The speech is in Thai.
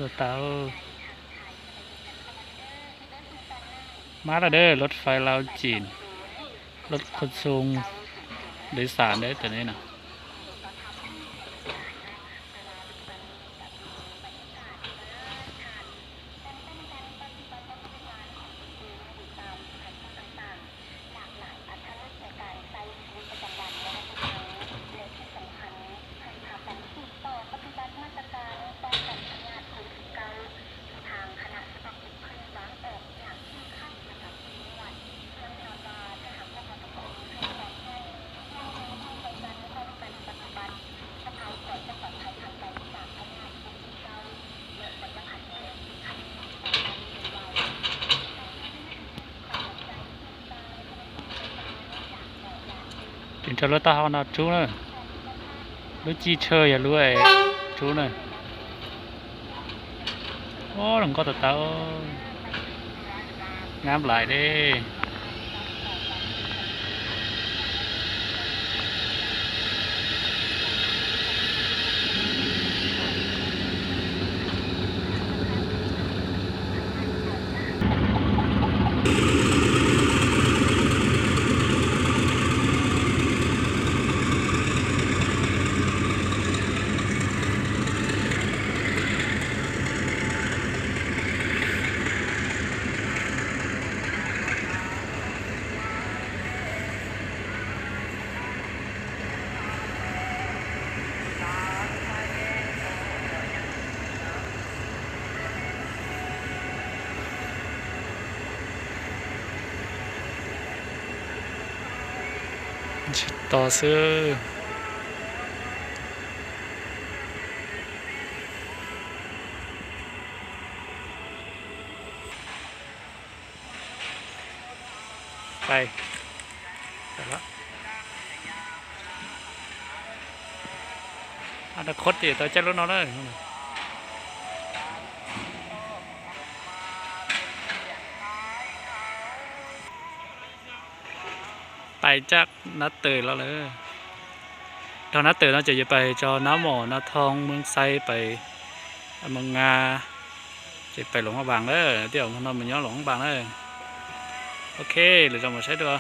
ก็เตามาแล้วเด้อรถไฟลาวจีนรถขนส่งโดยสารได้แต่นี้นะถึงจะรถตาเขาหนาจูเนอะรถจีเชยอย่ารู้ไอ้จูเนอะโอ้หลังก็เตางามหลายเด้ต่อซื้อไปแล้วอนาคตดิต่อใจรถนอนเลยไปจากนัดเตยแล้วเลยตอนนัดเตยเราจะไปจอน้ำหมอนาทองเมืองไซไปเมืองงาจะไปหลงพระบางเลยเดี๋ยวมันนอนมันย้อนหลงพระบางเลยโอเคหรือจะมาใช้ตัว